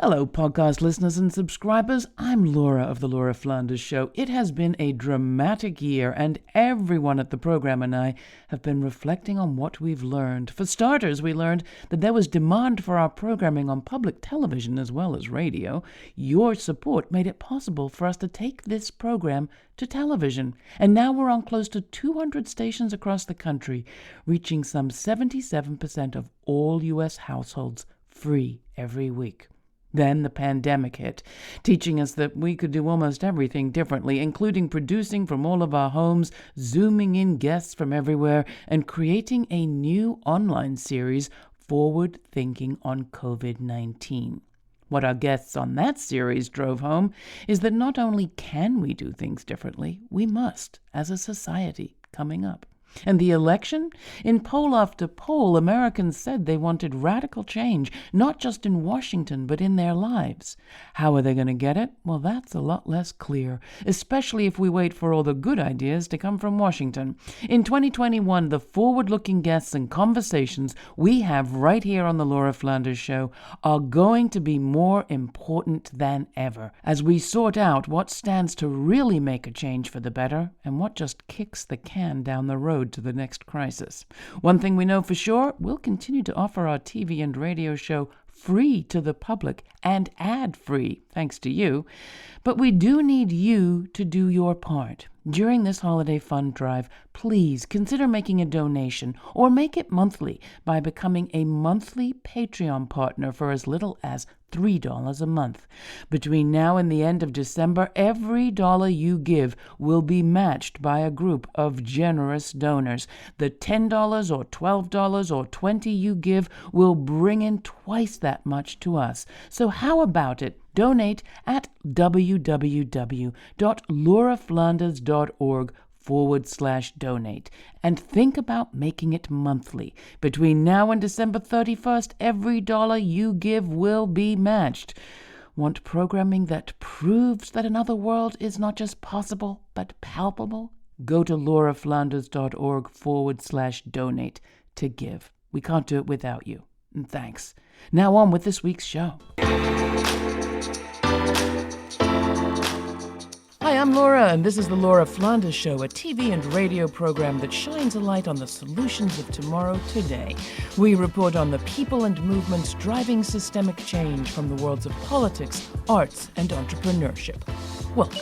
Hello, podcast listeners and subscribers. I'm Laura of The Laura Flanders Show. It has been a dramatic year, and everyone at the program and I have been reflecting on what we've learned. For starters, we learned that there was demand for our programming on public television as well as radio. Your support made it possible for us to take this program to television. And now we're on close to 200 stations across the country, reaching some 77% of all U.S. households free every week. Then the pandemic hit, teaching us that we could do almost everything differently, including producing from all of our homes, zooming in guests from everywhere, and creating a new online series, Forward Thinking on COVID-19. What our guests on that series drove home is that not only can we do things differently, we must, as a society coming up. And the election? In poll after poll, Americans said they wanted radical change, not just in Washington, but in their lives. How are they going to get it? Well, that's a lot less clear, especially if we wait for all the good ideas to come from Washington. In 2021, the forward-looking guests and conversations we have right here on the Laura Flanders Show are going to be more important than ever as we sort out what stands to really make a change for the better and what just kicks the can down the road to the next crisis. One thing we know for sure, we'll continue to offer our TV and radio show free to the public and ad-free, thanks to you. But we do need you to do your part. During this holiday fund drive, please consider making a donation or make it monthly by becoming a monthly Patreon partner for as little as $3 a month. Between now and the end of December, every dollar you give will be matched by a group of generous donors. The $10 or $12 or $20 you give will bring in twice that much to us. So how about it? Donate at www.lauraflanders.org/donate and think about making it monthly. Between now and December 31st, every dollar you give will be matched. Want programming that proves that another world is not just possible, but palpable? Go to lauraflanders.org/donate to give. We can't do it without you. And thanks. Now on with this week's show. Hi, I'm Laura, and this is the Laura Flanders Show, a TV and radio program that shines a light on the solutions of tomorrow today. We report on the people and movements driving systemic change from the worlds of politics, arts, and entrepreneurship. Welcome.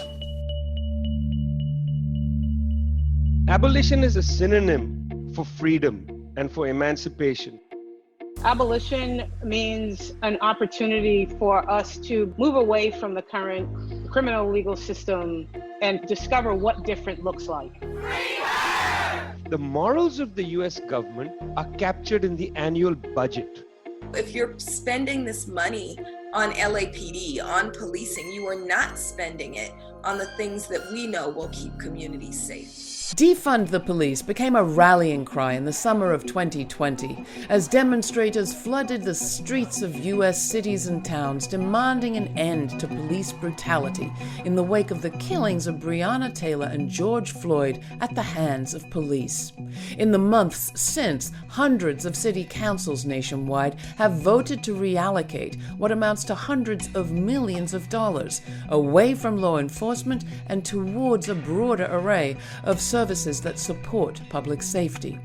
Abolition is a synonym for freedom and for emancipation. Abolition means an opportunity for us to move away from the current criminal legal system and discover what different looks like. The morals of the US government are captured in the annual budget. If you're spending this money on LAPD, on policing, you are not spending it on the things that we know will keep communities safe. Defund the police became a rallying cry in the summer of 2020 as demonstrators flooded the streets of U.S. cities and towns demanding an end to police brutality in the wake of the killings of Breonna Taylor and George Floyd at the hands of police. In the months since, hundreds of city councils nationwide have voted to reallocate what amounts to hundreds of millions of dollars away from law enforcement and towards a broader array of services that support public safety.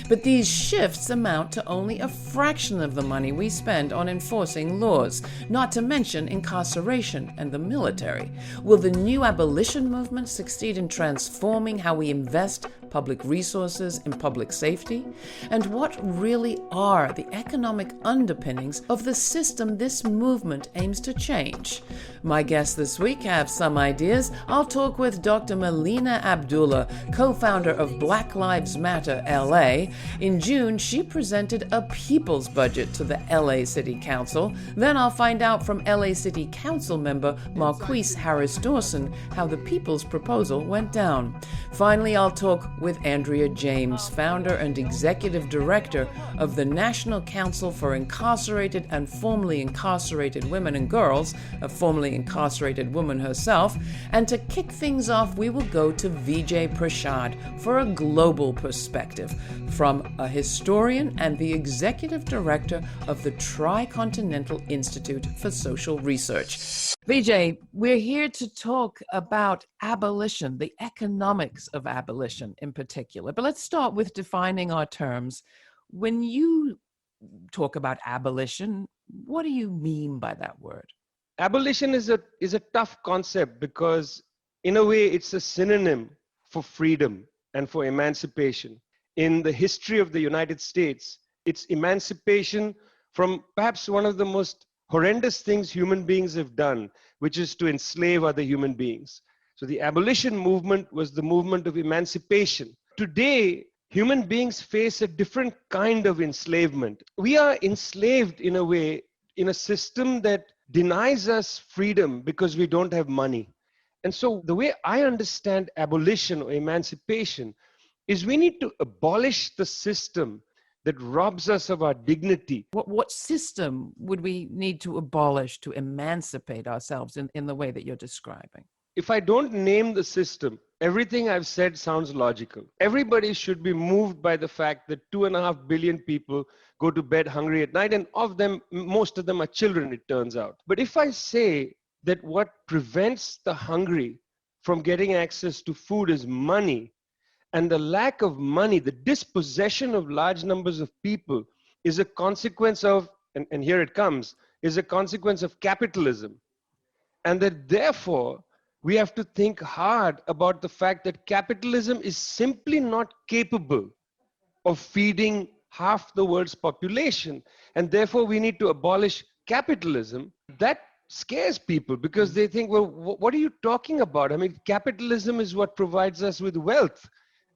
But these shifts amount to only a fraction of the money we spend on enforcing laws, not to mention incarceration and the military. Will the new abolition movement succeed in transforming how we invest public resources in public safety? And what really are the economic underpinnings of the system this movement aims to change? My guests this week have some ideas. I'll talk with Dr. Melina Abdullah, co-founder of Black Lives Matter LA. In June, she presented a people's budget to the LA City Council. Then I'll find out from LA City Council member Marqueece Harris-Dawson how the people's proposal went down. Finally, I'll talk with Andrea James, founder and executive director of the National Council for Incarcerated and Formerly Incarcerated Women and Girls, a formerly incarcerated woman herself. And to kick things off, we will go to Vijay Prashad for a global perspective from a historian and the executive director of the Tricontinental Institute for Social Research. Vijay, we're here to talk about abolition, the economics of abolition in particular. But let's start with defining our terms. When you talk about abolition, what do you mean by that word? Abolition is a tough concept because, in a way, it's a synonym for freedom and for emancipation. In the history of the United States, it's emancipation from perhaps one of the most horrendous things human beings have done, which is to enslave other human beings. So the abolition movement was the movement of emancipation. Today, human beings face a different kind of enslavement. We are enslaved in a way, in a system that denies us freedom because we don't have money. And so the way I understand abolition or emancipation is we need to abolish the system that robs us of our dignity. What system would we need to abolish to emancipate ourselves in the way that you're describing? If I don't name the system, everything I've said sounds logical. Everybody should be moved by the fact that 2.5 billion people go to bed hungry at night, and of them, most of them are children, it turns out. But if I say that what prevents the hungry from getting access to food is money, and the lack of money, the dispossession of large numbers of people is a consequence of, and here it comes, is a consequence of capitalism. And that therefore, we have to think hard about the fact that capitalism is simply not capable of feeding half the world's population. And therefore, we need to abolish capitalism. That scares people because they think, well, what are you talking about? I mean, capitalism is what provides us with wealth.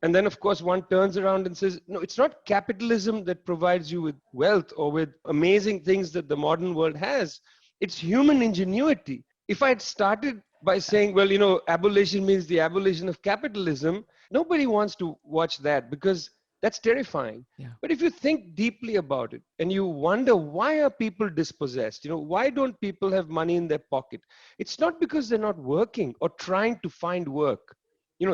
And then, of course, one turns around and says, no, it's not capitalism that provides you with wealth or with amazing things that the modern world has. It's human ingenuity. If I had started by saying, well, abolition means the abolition of capitalism, nobody wants to watch that because that's terrifying. Yeah. But if you think deeply about it and you wonder, why are people dispossessed? Why don't people have money in their pocket? It's not because they're not working or trying to find work.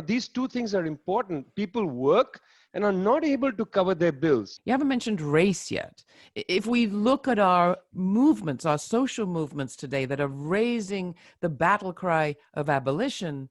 These two things are important. People work and are not able to cover their bills. You haven't mentioned race yet. If we look at our movements, our social movements today that are raising the battle cry of abolition,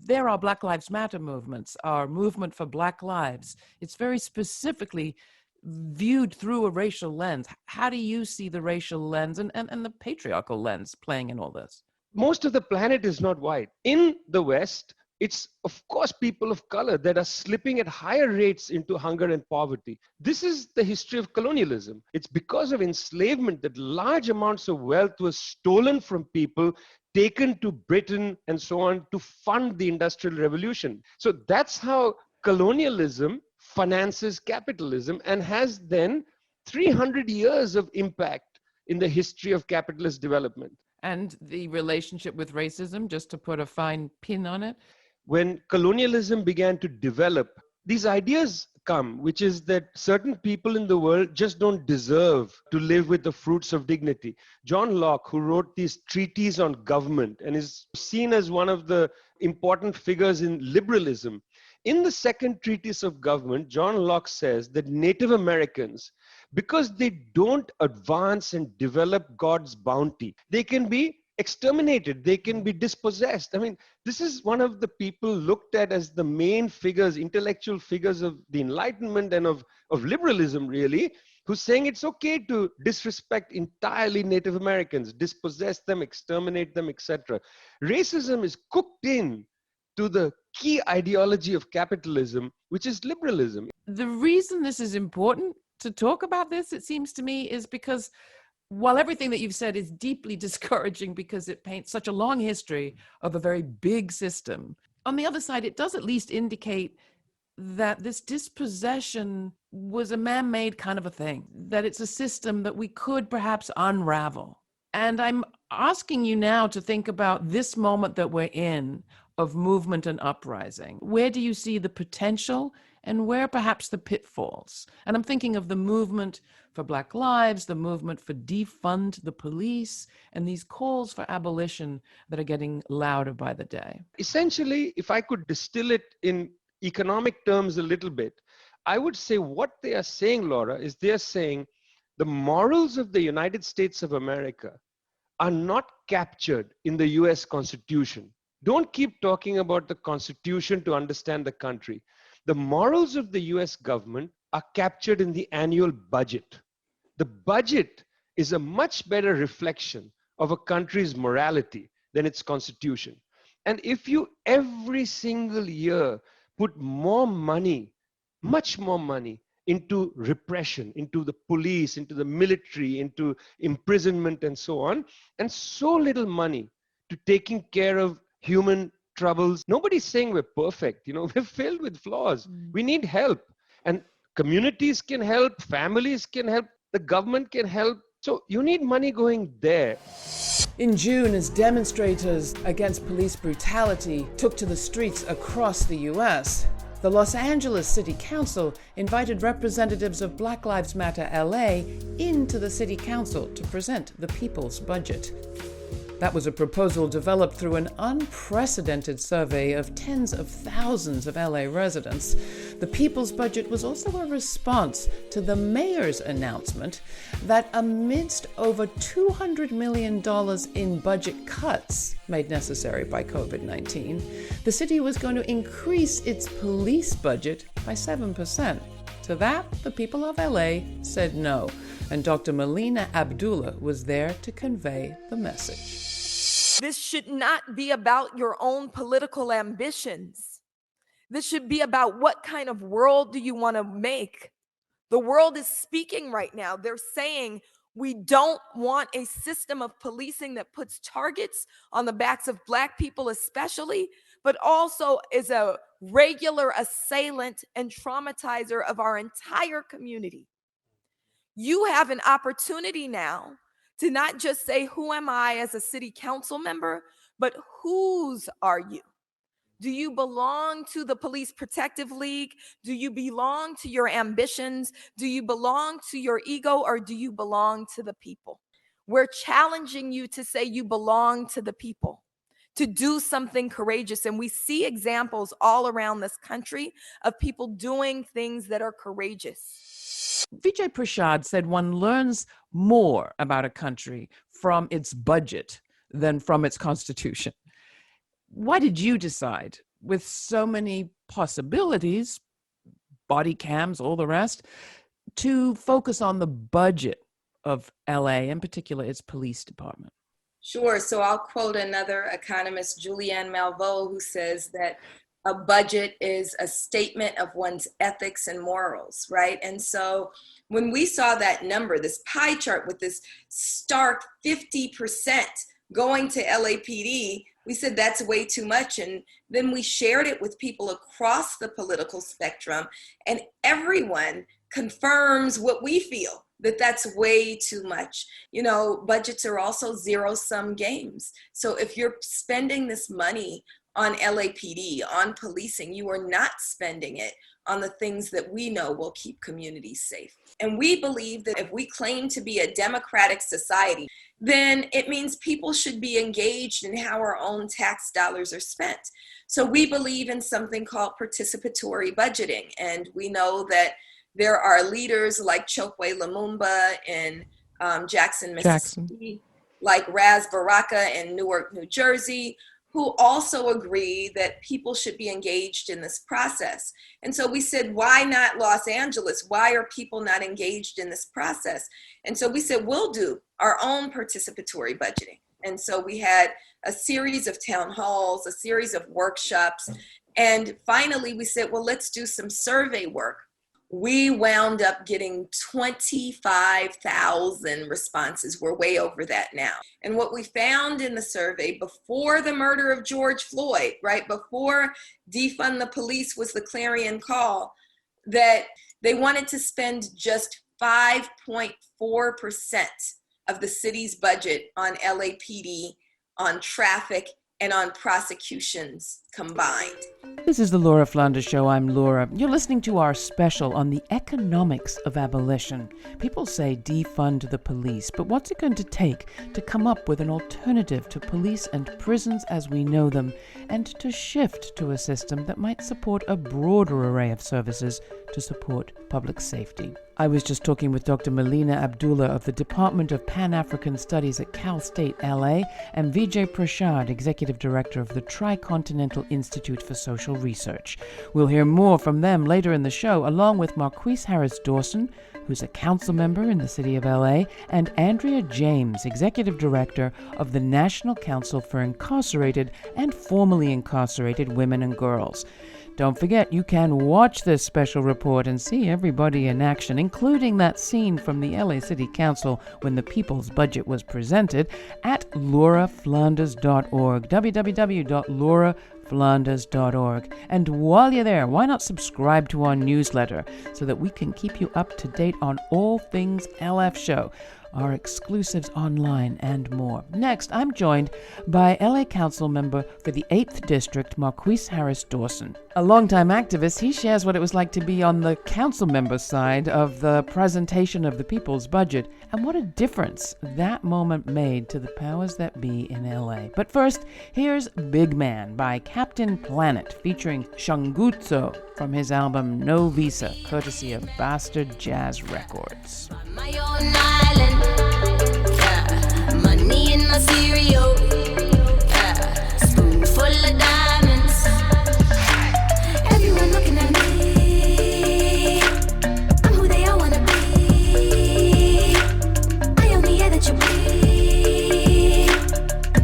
there are Black Lives Matter movements, our movement for Black lives. It's very specifically viewed through a racial lens. How do you see the racial lens and the patriarchal lens playing in all this? Most of the planet is not white. In the West, it's, of course, people of color that are slipping at higher rates into hunger and poverty. This is the history of colonialism. It's because of enslavement that large amounts of wealth was stolen from people, taken to Britain and so on to fund the Industrial Revolution. So that's how colonialism finances capitalism and has then 300 years of impact in the history of capitalist development. And the relationship with racism, just to put a fine pin on it? When colonialism began to develop, these ideas come, which is that certain people in the world just don't deserve to live with the fruits of dignity. John Locke, who wrote these treatises on government and is seen as one of the important figures in liberalism, in the second treatise of government, John Locke says that Native Americans, because they don't advance and develop God's bounty, they can be exterminated, they can be dispossessed. I mean, this is one of the people looked at as the main figures, intellectual figures of the Enlightenment and of liberalism, really, who's saying it's okay to disrespect entirely Native Americans, dispossess them, exterminate them, etc. Racism is cooked in to the key ideology of capitalism, which is liberalism. The reason this is important to talk about this, it seems to me, is because while everything that you've said is deeply discouraging because it paints such a long history of a very big system, on the other side, it does at least indicate that this dispossession was a man-made kind of a thing, that it's a system that we could perhaps unravel. And I'm asking you now to think about this moment that we're in of movement and uprising? Where do you see the potential and where perhaps the pitfalls? And I'm thinking of the movement for Black Lives, the movement for defund the police, and these calls for abolition that are getting louder by the day. Essentially, if I could distill it in economic terms a little bit, I would say what they are saying, Laura, is they are saying the morals of the United States of America are not captured in the US Constitution. Don't keep talking about the Constitution to understand the country. The morals of the US government are captured in the annual budget. The budget is a much better reflection of a country's morality than its constitution. And if you every single year put more money, much more money, into repression, into the police, into the military, into imprisonment and so on, and so little money to taking care of human troubles. Nobody's saying we're perfect, we're filled with flaws. We need help. And communities can help, families can help, the government can help. So you need money going there. In June, as demonstrators against police brutality took to the streets across the U.S., the Los Angeles City Council invited representatives of Black Lives Matter LA into the City Council to present the people's budget. That was a proposal developed through an unprecedented survey of tens of thousands of LA residents. The people's budget was also a response to the mayor's announcement that amidst over $200 million in budget cuts made necessary by COVID-19, the city was going to increase its police budget by 7%. To that, the people of LA said no, and Dr. Melina Abdullah was there to convey the message. This should not be about your own political ambitions. This should be about what kind of world do you want to make? The world is speaking right now. They're saying we don't want a system of policing that puts targets on the backs of Black people especially, but also is a regular assailant and traumatizer of our entire community. You have an opportunity now to not just say, who am I as a city council member, but whose are you? Do you belong to the Police Protective League? Do you belong to your ambitions? Do you belong to your ego, or do you belong to the people? We're challenging you to say you belong to the people, to do something courageous. And we see examples all around this country of people doing things that are courageous. Vijay Prashad said one learns more about a country from its budget than from its constitution. Why did you decide, with so many possibilities, body cams, all the rest, to focus on the budget of LA, in particular its police department? Sure. So I'll quote another economist, Julianne Malveaux, who says that a budget is a statement of one's ethics and morals, right? And so when we saw that number, this pie chart with this stark 50% going to LAPD, we said that's way too much. And then we shared it with people across the political spectrum, and everyone confirms what we feel, that that's way too much. Budgets are also zero-sum games. So if you're spending this money on LAPD, on policing, you are not spending it on the things that we know will keep communities safe. And we believe that if we claim to be a democratic society, then it means people should be engaged in how our own tax dollars are spent. So we believe in something called participatory budgeting. And we know that there are leaders like Chokwe Lumumba in Jackson, Mississippi, like Raz Baraka in Newark, New Jersey, who also agree that people should be engaged in this process. And so we said, why not Los Angeles? Why are people not engaged in this process? And so we said, we'll do our own participatory budgeting. And so we had a series of town halls, a series of workshops. And finally, we said, well, let's do some survey work. We wound up getting 25,000 responses. We're way over that now. And what we found in the survey before the murder of George Floyd, right, before defund the police was the clarion call, that they wanted to spend just 5.4% of the city's budget on LAPD, on traffic, and on prosecutions combined. This is the Laura Flanders Show. I'm Laura. You're listening to our special on the economics of abolition. People say defund the police, but what's it going to take to come up with an alternative to police and prisons as we know them, and to shift to a system that might support a broader array of services to support public safety? I was just talking with Dr. Melina Abdullah of the Department of Pan-African Studies at Cal State, LA, and Vijay Prashad, Executive Director of the Tricontinental Institute for Social Research. We'll hear more from them later in the show, along with Marqueece Harris-Dawson, who's a council member in the city of LA, and Andrea James, Executive Director of the National Council for Incarcerated and Formerly Incarcerated Women and Girls. Don't forget, you can watch this special report and see everybody in action, including that scene from the LA City Council when the People's Budget was presented, at lauraflanders.org, www.lauraflanders.org. And while you're there, why not subscribe to our newsletter so that we can keep you up to date on all things LF Show, our exclusives online, and more. Next, I'm joined by LA Council member for the 8th District, Marqueece Harris-Dawson. A longtime activist, he shares what it was like to be on the council member side of the presentation of the People's Budget, and what a difference that moment made to the powers that be in LA. But first, here's Big Man by Captain Planet, featuring Shungudzo from his album No Visa, courtesy of Bastard Jazz Records. My own island, yeah. Money in my cereal, yeah. Spoon full of diamonds. Everyone looking at me. I'm who they all wanna be. I only hear that you breathe.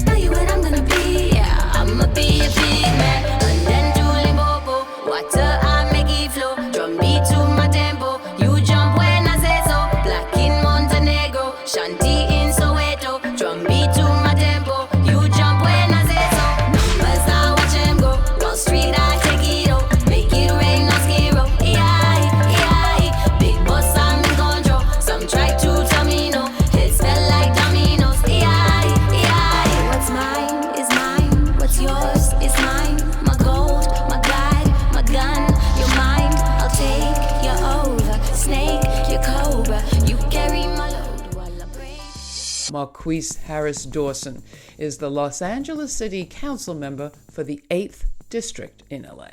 Tell you what I'm gonna be, yeah. I'ma be a big man. And then Julie Bobo, water I make it flow. Drum beat to my tempo. You jump when I say so. Black in Montenegro, Shanti in Soweto. Drum beat to my tempo. You jump when I say so. Numbers I watch them go. Wall Street I take it out. Make it rain on Skiro. Yeah. Big boss I'm in control. Some try to tell me no. Heads fell like dominoes. Yeah. What's mine is mine. What's yours is mine. My gold, my guide, my gun, your mind. I'll take you over. Snake, your cobra. You carry my load while I pray. Marqueece Harris-Dawson is the Los Angeles City Council member for the 8th District in LA.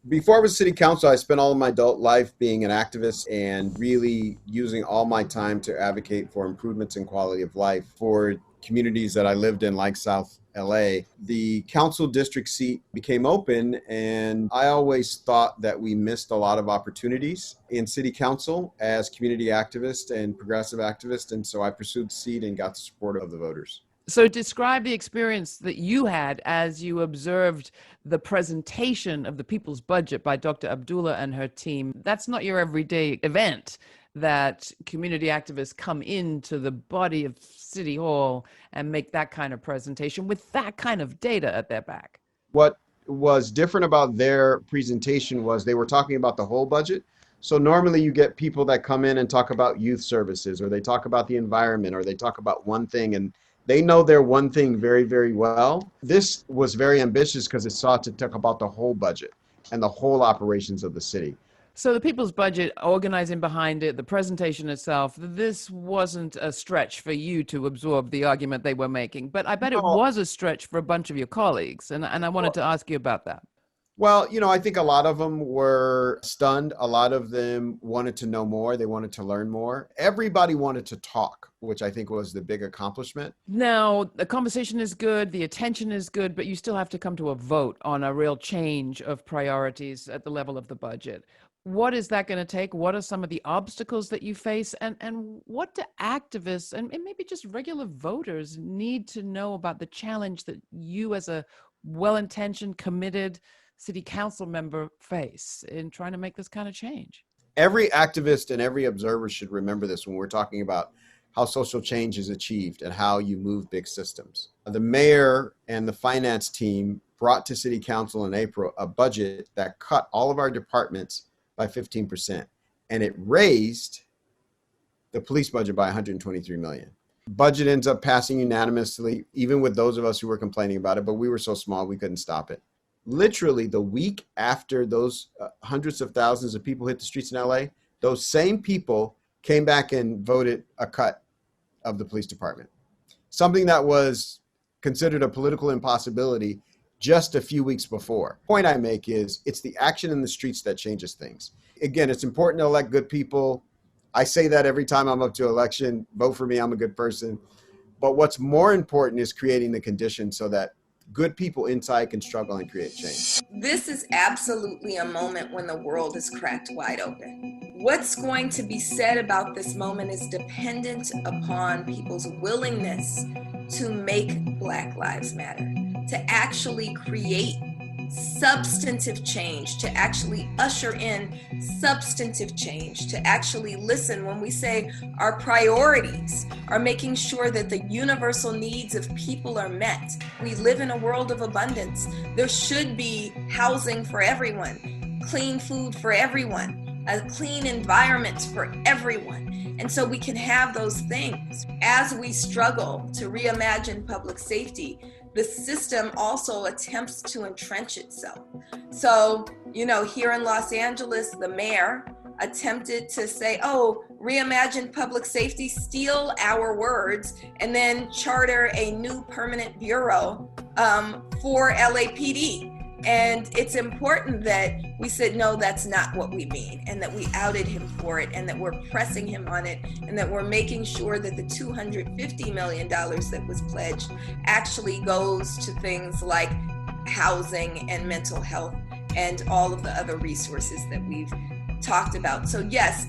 Before I was city council, I spent all of my adult life being an activist and really using all my time to advocate for improvements in quality of life for communities that I lived in, like South LA. The council district seat became open, and I always thought that we missed a lot of opportunities in city council as community activists and progressive activists, and so I pursued the seat and got the support of the voters. So describe the experience that you had as you observed the presentation of the People's Budget by Dr. Abdullah and her team. That's not your everyday event, that community activists come into the body of City Hall and make that kind of presentation with that kind of data at their back. What was different about their presentation was they were talking about the whole budget. So normally you get people that come in and talk about youth services, or they talk about the environment, or they talk about one thing, and they know their one thing very, very well. This was very ambitious because it sought to talk about the whole budget and the whole operations of the city. So the People's Budget, organizing behind it, the presentation itself, this wasn't a stretch for you to absorb the argument they were making, but I bet it was a stretch for a bunch of your colleagues, and I wanted to ask you about that. Well, I think a lot of them were stunned. A lot of them wanted to know more. They wanted to learn more. Everybody wanted to talk, which I think was the big accomplishment. Now, the conversation is good, the attention is good, but you still have to come to a vote on a real change of priorities at the level of the budget. What is that going to take? What are some of the obstacles that you face? And what do activists and maybe just regular voters need to know about the challenge that you as a well-intentioned, committed city council member face in trying to make this kind of change? Every activist and every observer should remember this when we're talking about how social change is achieved and how you move big systems. The mayor and the finance team brought to city council in April a budget that cut all of our departments by 15%, and it raised the police budget by $123 million. Budget ends up passing unanimously, even with those of us who were complaining about it, but we were so small we couldn't stop it. Literally the week after those hundreds of thousands of people hit the streets in LA, those same people came back and voted a cut of the police department. Something that was considered a political impossibility just a few weeks before. The point I make is it's the action in the streets that changes things. Again, it's important to elect good people. I say that every time I'm up to election, vote for me, I'm a good person. But what's more important is creating the conditions so that good people inside can struggle and create change. This is absolutely a moment when the world is cracked wide open. What's going to be said about this moment is dependent upon people's willingness to make Black Lives Matter, to actually create substantive change, to actually usher in substantive change, to actually listen when we say our priorities are making sure that the universal needs of people are met. We live in a world of abundance. There should be housing for everyone, clean food for everyone, a clean environment for everyone. And so we can have those things. As we struggle to reimagine public safety, the system also attempts to entrench itself. So, here in Los Angeles, the mayor attempted to say, oh, reimagine public safety, steal our words, and then charter a new permanent bureau for LAPD. And it's important that we said, no, that's not what we mean, and that we outed him for it, and that we're pressing him on it, and that we're making sure that the $250 million that was pledged actually goes to things like housing and mental health and all of the other resources that we've talked about. So yes,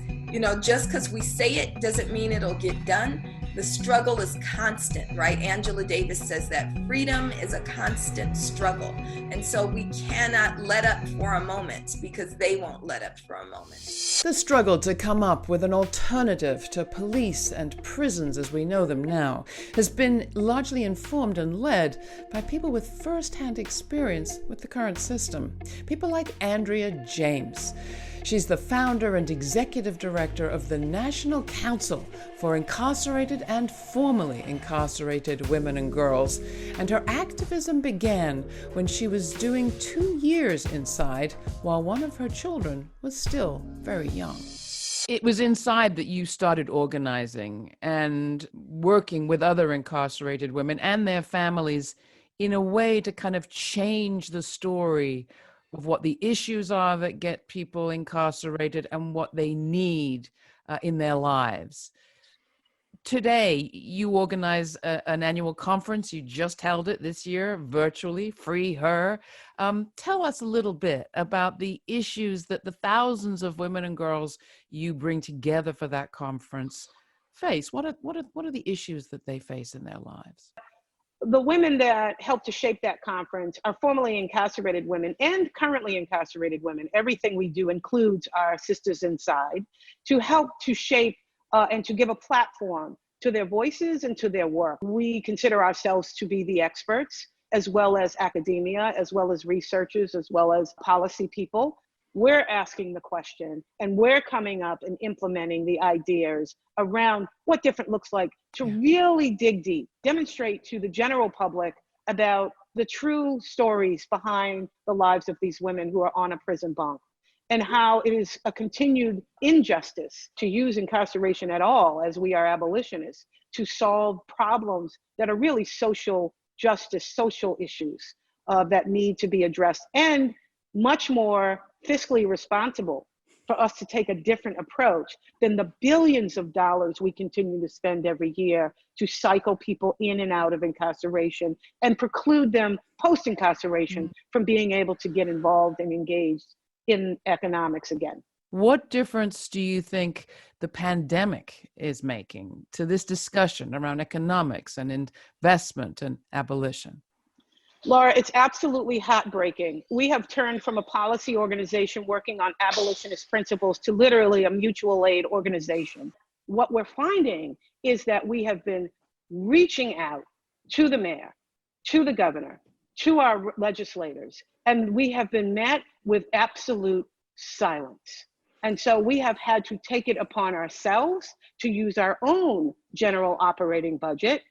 just because we say it doesn't mean it'll get done. The struggle is constant, right? Angela Davis says that freedom is a constant struggle. And so we cannot let up for a moment because they won't let up for a moment. The struggle to come up with an alternative to police and prisons as we know them now has been largely informed and led by people with first-hand experience with the current system. People like Andrea James. She's the founder and executive director of the National Council for Incarcerated and Formerly Incarcerated Women and Girls, and her activism began when she was doing 2 years inside while one of her children was still very young. It was inside that you started organizing and working with other incarcerated women and their families in a way to kind of change the story of what the issues are that get people incarcerated and what they need in their lives. Today, you organize an annual conference. You just held it this year, virtually, Free Her. Tell us a little bit about the issues that the thousands of women and girls you bring together for that conference face. What are the issues that they face in their lives? The women that helped to shape that conference are formerly incarcerated women and currently incarcerated women. Everything we do includes our sisters inside to help to shape and to give a platform to their voices and to their work. We consider ourselves to be the experts, as well as academia, as well as researchers, as well as policy people. We're asking the question and we're coming up and implementing the ideas around what different looks like to really dig deep, demonstrate to the general public about the true stories behind the lives of these women who are on a prison bunk, and how it is a continued injustice to use incarceration at all, as we are abolitionists, to solve problems that are really social justice, social issues that need to be addressed, and much more fiscally responsible for us to take a different approach than the billions of dollars we continue to spend every year to cycle people in and out of incarceration and preclude them post-incarceration from being able to get involved and engaged in economics again. What difference do you think the pandemic is making to this discussion around economics and investment and abolition? Laura, it's absolutely heartbreaking. We have turned from a policy organization working on abolitionist principles to literally a mutual aid organization. What we're finding is that we have been reaching out to the mayor, to the governor, to our legislators, and we have been met with absolute silence. And so we have had to take it upon ourselves to use our own general operating budget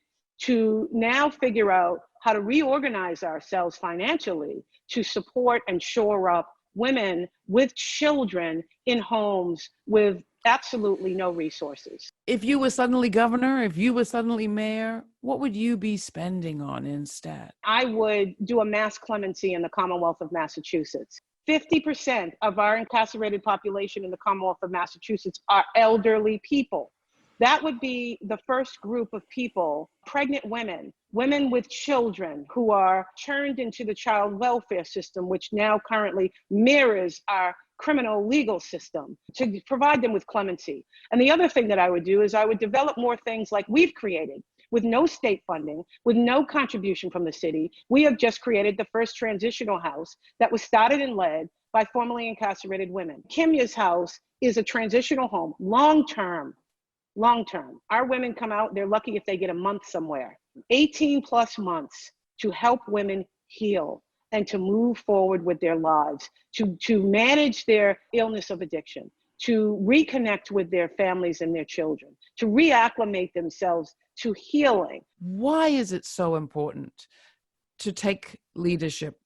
to now figure out how to reorganize ourselves financially to support and shore up women with children in homes with absolutely no resources. If you were suddenly governor, if you were suddenly mayor, what would you be spending on instead? I would do a mass clemency in the Commonwealth of Massachusetts. 50% of our incarcerated population in the Commonwealth of Massachusetts are elderly people. That would be the first group of people, pregnant women, women with children who are turned into the child welfare system, which now currently mirrors our criminal legal system, to provide them with clemency. And the other thing that I would do is I would develop more things like we've created. With no state funding, with no contribution from the city, we have just created the first transitional house that was started and led by formerly incarcerated women. Kimya's house is a transitional home, long-term. Our women come out, they're lucky if they get a month somewhere. 18 plus months to help women heal and to move forward with their lives, to manage their illness of addiction, to reconnect with their families and their children, to reacclimate themselves to healing. Why is it so important to take leadership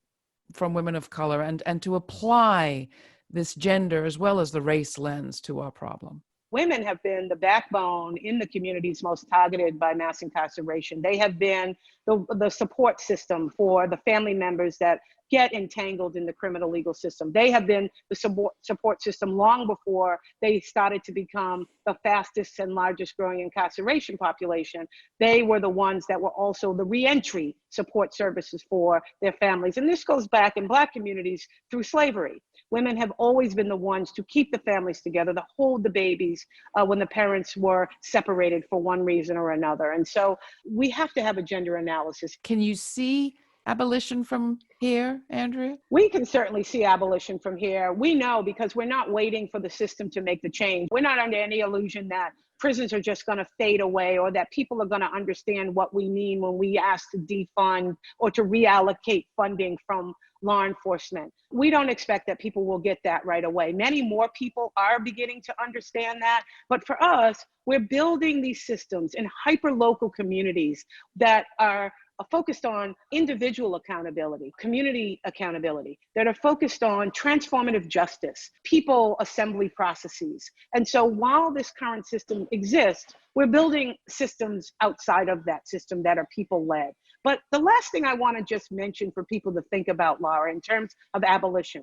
from women of color and to apply this gender as well as the race lens to our problem? Women have been the backbone in the communities most targeted by mass incarceration. They have been the support system for the family members that get entangled in the criminal legal system. They have been the support system long before they started to become the fastest and largest growing incarceration population. They were the ones that were also the reentry support services for their families. And this goes back in Black communities through slavery. Women have always been the ones to keep the families together, to hold the babies when the parents were separated for one reason or another. And so we have to have a gender analysis. Can you see abolition from here, Andrea? We can certainly see abolition from here. We know because we're not waiting for the system to make the change. We're not under any illusion that prisons are just going to fade away or that people are going to understand what we mean when we ask to defund or to reallocate funding from law enforcement. We don't expect that people will get that right away. Many more people are beginning to understand that. But for us, we're building these systems in hyper-local communities that are focused on individual accountability, community accountability, that are focused on transformative justice, people assembly processes. And so while this current system exists, we're building systems outside of that system that are people-led. But the last thing I want to just mention for people to think about, Laura, in terms of abolition.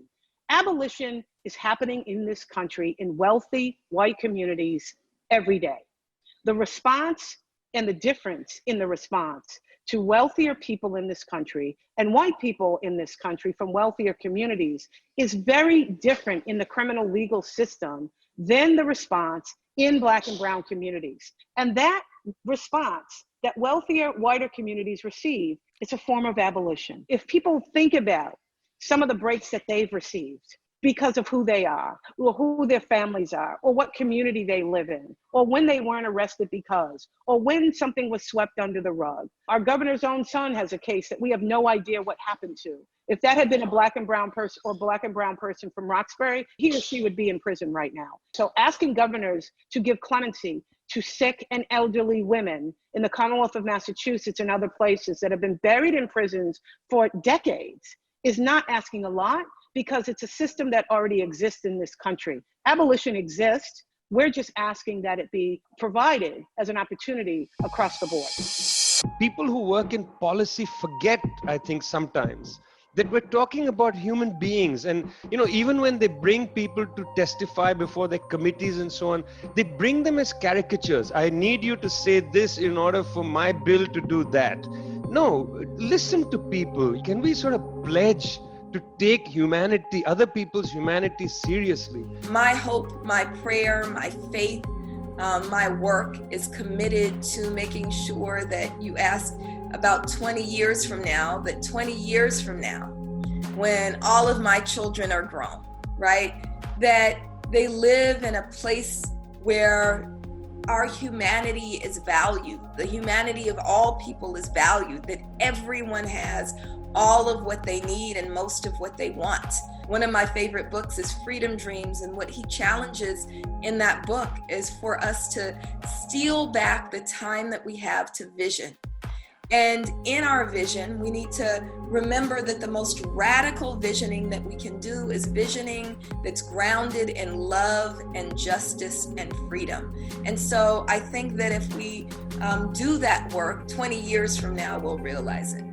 Abolition is happening in this country in wealthy white communities every day. The response and the difference in the response to wealthier people in this country and white people in this country from wealthier communities is very different in the criminal legal system than the response in Black and brown communities. And that response that wealthier, whiter communities receive, it's a form of abolition. If people think about some of the breaks that they've received because of who they are, or who their families are, or what community they live in, or when they weren't arrested because, or when something was swept under the rug. Our governor's own son has a case that we have no idea what happened to. If that had been a Black and brown person or Black and brown person from Roxbury, he or she would be in prison right now. So asking governors to give clemency to sick and elderly women in the Commonwealth of Massachusetts and other places that have been buried in prisons for decades is not asking a lot, because it's a system that already exists in this country. Abolition exists. We're just asking that it be provided as an opportunity across the board. People who work in policy forget, I think, sometimes that we're talking about human beings. And, even when they bring people to testify before their committees and so on, they bring them as caricatures. I need you to say this in order for my bill to do that. No, listen to people. Can we sort of pledge to take humanity, other people's humanity seriously? My hope, my prayer, my faith, my work is committed to making sure that you ask about 20 years from now, that 20 years from now, when all of my children are grown, right, that they live in a place where our humanity is valued, the humanity of all people is valued, that everyone has all of what they need and most of what they want. One of my favorite books is Freedom Dreams, and what he challenges in that book is for us to steal back the time that we have to vision. And in our vision, we need to remember that the most radical visioning that we can do is visioning that's grounded in love and justice and freedom. And so I think that if we do that work, 20 years from now, we'll realize it.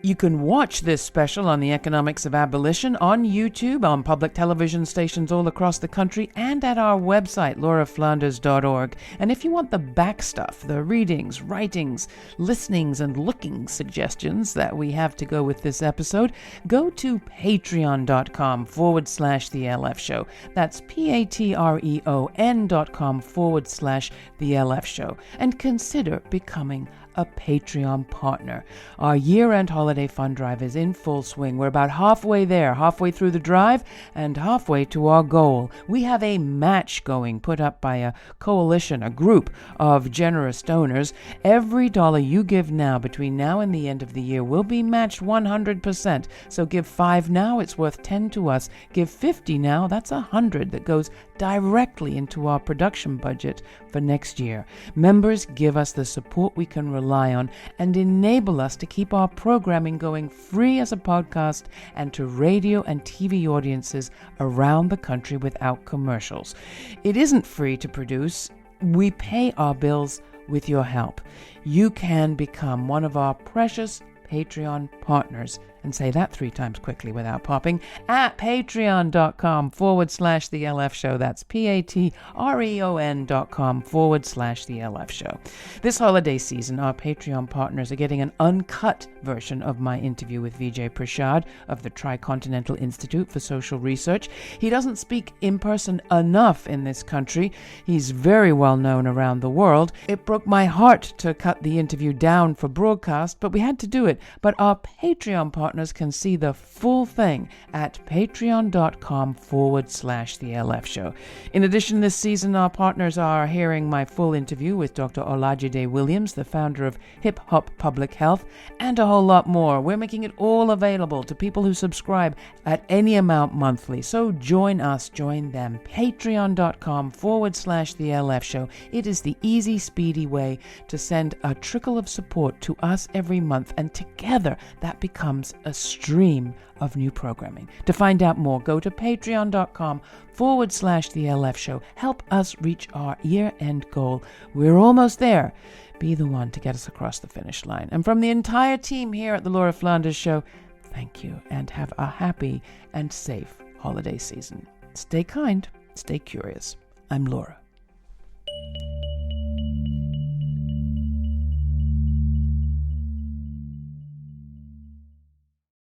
You can watch this special on the Economics of Abolition on YouTube, on public television stations all across the country, and at our website, lauraflanders.org. And if you want the back stuff, the readings, writings, listenings, and looking suggestions that we have to go with this episode, go to patreon.com/The LF Show. That's patreon.com/The LF Show. And consider becoming a Patreon partner. Our year-end holiday fund drive is in full swing. We're about halfway there, halfway through the drive, and halfway to our goal. We have a match going, put up by a coalition, a group of generous donors. Every dollar you give now, between now and the end of the year, will be matched 100%. So give $5 now, it's worth $10 to us. Give $50 now, that's $100 that goes directly into our production budget for next year. Members give us the support we can rely on and enable us to keep our programming going free as a podcast and to radio and TV audiences around the country without commercials. It isn't free to produce. We pay our bills with your help. You can become one of our precious Patreon partners. And say that 3 times quickly without popping, at patreon.com/The LF Show. That's patreon.com/The LF Show. This holiday season, our Patreon partners are getting an uncut version of my interview with Vijay Prashad of the Tricontinental Institute for Social Research. He doesn't speak in person enough in this country. He's very well known around the world. It broke my heart to cut the interview down for broadcast, but we had to do it. But our Patreon partners can see the full thing at patreon.com/The LF Show. In addition, this season, our partners are hearing my full interview with Dr. Olajide Williams, the founder of Hip Hop Public Health, and a whole lot more. We're making it all available to people who subscribe at any amount monthly. So join us, join them. Patreon.com/The LF Show. It is the easy, speedy way to send a trickle of support to us every month, and together that becomes a stream of new programming. To find out more, go to patreon.com/The LF Show. Help us reach our year-end goal. We're almost there. Be the one to get us across the finish line. And from the entire team here at the Laura Flanders Show, thank you, and have a happy and safe holiday season. Stay kind, stay curious. I'm Laura.